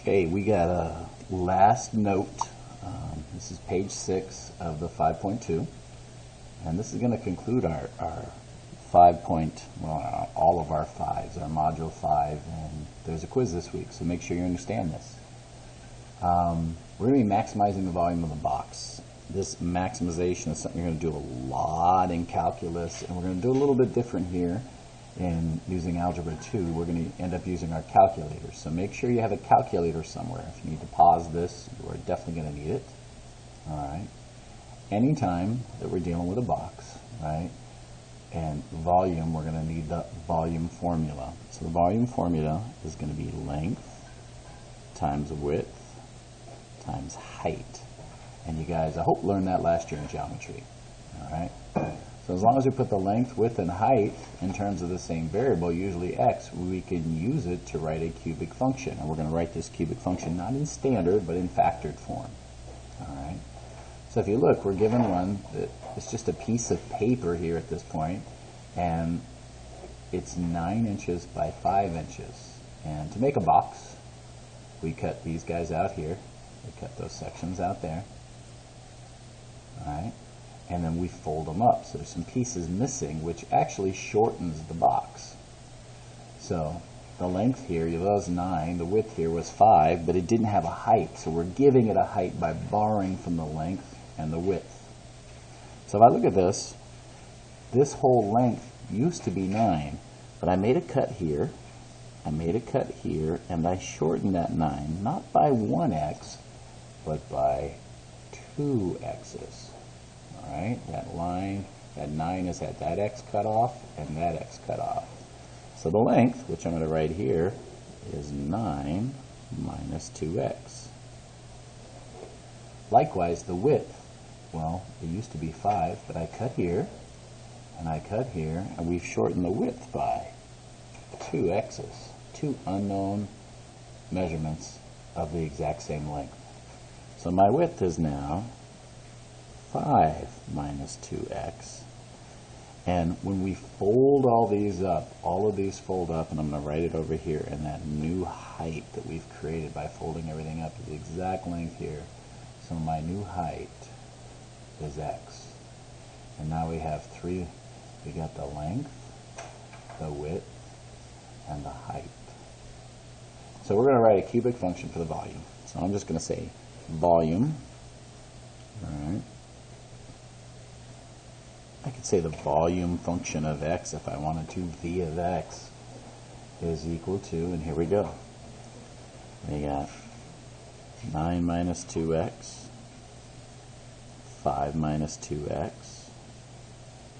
Okay, we got a last note. This is page 6 of the 5.2, and this is going to conclude our all of our 5s, our module 5, and there's a quiz this week, so make sure you understand this. We're going to be maximizing the volume of the box. This maximization is something you're going to do a lot in calculus, and we're going to do a little bit different here in using Algebra 2. We're going to end up using our calculator, so make sure you have a calculator somewhere. If you need to pause this, you are definitely going to need it. All right. Anytime that we're dealing with a box, right, and volume, we're going to need the volume formula. So the volume formula is going to be length times width times height. And you guys, I hope, learned that last year in geometry. All right. So as long as we put the length, width, and height in terms of the same variable, usually x, we can use it to write a cubic function. And we're going to write this cubic function not in standard, but in factored form. All right. So if you look, we're given one that it's just a piece of paper here at this point, and it's 9 inches by 5 inches. And to make a box, we cut these guys out here. We cut those sections out there. All right. And then we fold them up. So there's some pieces missing, which actually shortens the box. So the length here was 9, the width here was 5, but it didn't have a height. So we're giving it a height by borrowing from the length and the width. So if I look at this whole length used to be 9, but I made a cut here, and I shortened that 9, not by 1x, but by 2 x's. All right, that line, that 9 has had that x cut off and that x cut off. So the length, which I'm going to write here, is 9 minus 2x. Likewise, the width, well, it used to be 5, but I cut here, and we've shortened the width by 2 x's, 2 unknown measurements of the exact same length. So my width is now 5 minus 2x. And when we fold all these up, all of these fold up, and I'm going to write it over here, and that new height that we've created by folding everything up is the exact length here. So my new height is x. And now we have 3, we got the length, the width, and the height. So we're going to write a cubic function for the volume. So I'm just going to say volume, all right. I could say the volume function of x if I wanted to. V of x is equal to, and here we go. We got 9 minus 2x, 5 minus 2x,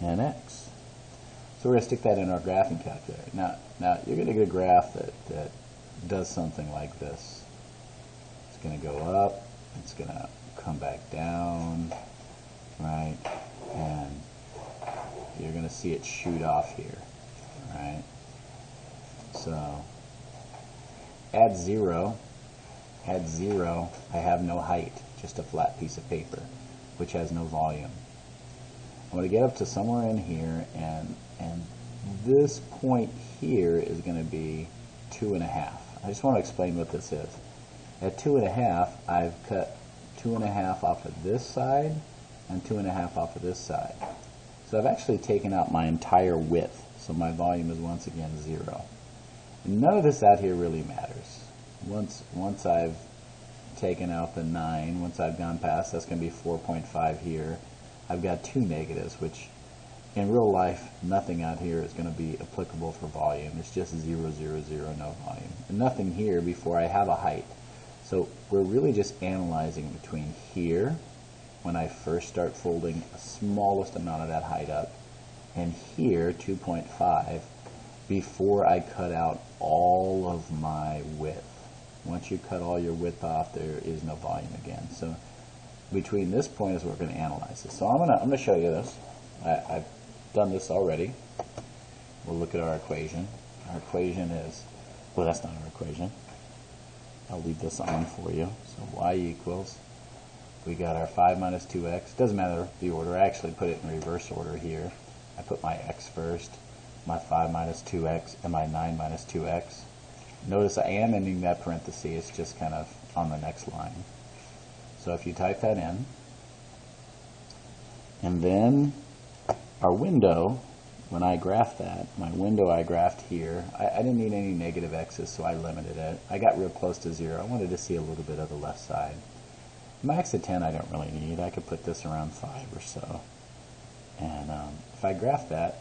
and x. So we're going to stick that in our graphing calculator. Now you're going to get a graph that does something like this. It's going to go up, it's going to come back down, right? And you're going to see it shoot off here, right? So at 0, I have no height, just a flat piece of paper, which has no volume. I'm going to get up to somewhere in here, and this point here is going to be 2.5. I just want to explain what this is. At 2.5, I've cut 2.5 off of this side and 2.5 off of this side. So I've actually taken out my entire width, so my volume is once again 0. None of this out here really matters. Once I've taken out the 9, once I've gone past, that's going to be 4.5 here. I've got 2 negatives, which in real life, nothing out here is going to be applicable for volume. It's just 0, 0, 0, no volume. And nothing here before I have a height. So we're really just analyzing between here, when I first start folding the smallest amount of that height up, and here, 2.5, before I cut out all of my width. Once you cut all your width off, there is no volume again. So between this point is where we're going to analyze this. So I'm going to show you this. I've done this already. We'll look at our equation. Our equation is, well, that's not our equation. I'll leave this on for you. So y equals, we got our 5 minus 2x. Doesn't matter the order. I actually put it in reverse order here. I put my x first, my 5 minus 2x, and my 9 minus 2x. Notice I am ending that parenthesis, it's just kind of on the next line. So if you type that in, and then our window, when I graphed that, my window I graphed here, I didn't need any negative x's, so I limited it. I got real close to 0. I wanted to see a little bit of the left side. Max of 10 I don't really need. I could put this around 5 or so. And if I graph that,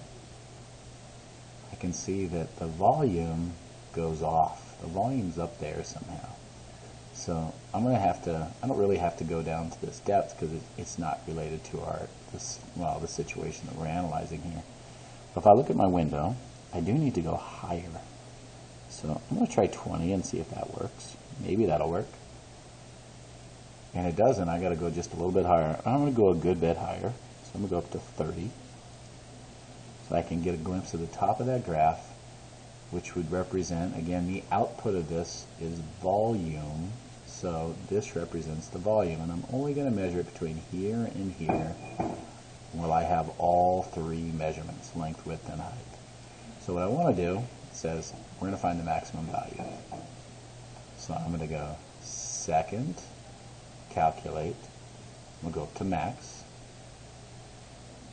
I can see that the volume goes off. The volume's up there somehow. So I'm going to have to, I don't really have to go down to this depth because it's not related to the situation that we're analyzing here. But if I look at my window, I do need to go higher. So I'm going to try 20 and see if that works. Maybe that'll work. And it doesn't. I got to go just a little bit higher. I'm going to go a good bit higher. So I'm going to go up to 30. So I can get a glimpse of the top of that graph, which would represent, again, the output of this is volume. So this represents the volume. And I'm only going to measure it between here and here, where I have all 3 measurements, length, width, and height. So what I want to do, it says we're going to find the maximum value. So I'm going to go second, calculate. I'm going to go up to max.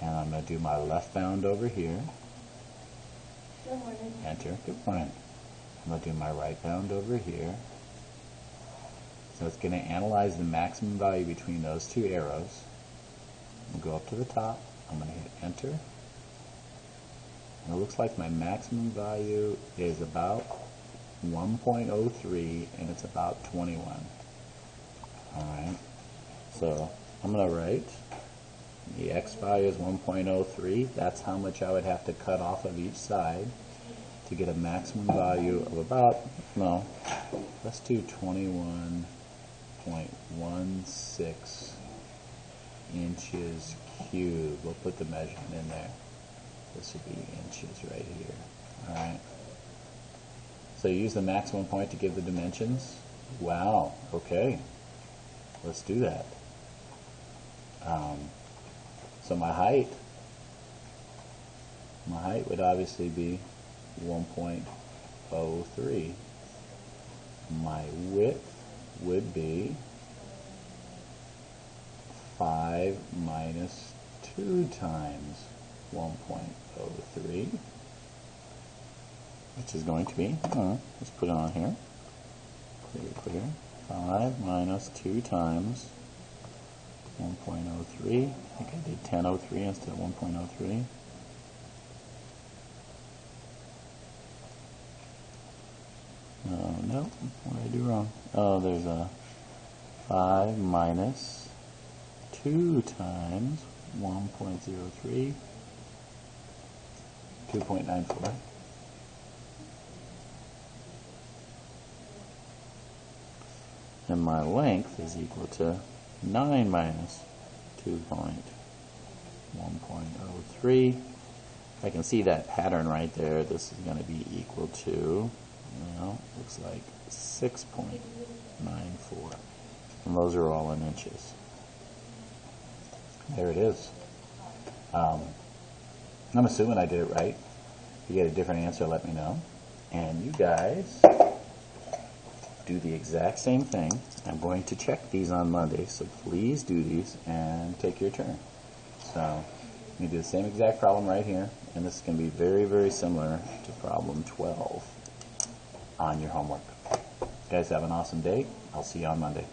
And I'm going to do my left bound over here. Good morning. Enter. Good morning. I'm going to do my right bound over here. So it's going to analyze the maximum value between those 2 arrows. I'm going to go up to the top. I'm going to hit enter. And it looks like my maximum value is about 1.03 and it's about 21. Alright. So I'm going to write the x value is 1.03. That's how much I would have to cut off of each side to get a maximum value of about, no, let's do 21.16 inches cubed. We'll put the measurement in there. This would be inches right here. Alright. So you use the maximum point to give the dimensions. Wow. Okay. Let's do that. So my height would obviously be 1.03. My width would be 5 minus 2 times 1.03, which is going to be, let's put it on here, clear, 5 minus 2 times 1.03. I think I did 1003 instead of 1.03. Oh, no, what did I do wrong? Oh, there's a 5 minus 2 times 1.03, 2.94. And my length is equal to 9 minus 1.03. I can see that pattern right there. This is going to be equal to, looks like 6.94. And those are all in inches. There it is. I'm assuming I did it right. If you get a different answer, let me know. And you guys do the exact same thing. I'm going to check these on Monday, so please do these and take your turn. So you do the same exact problem right here, and this is going to be very, very similar to problem 12 on your homework. You guys have an awesome day. I'll see you on Monday.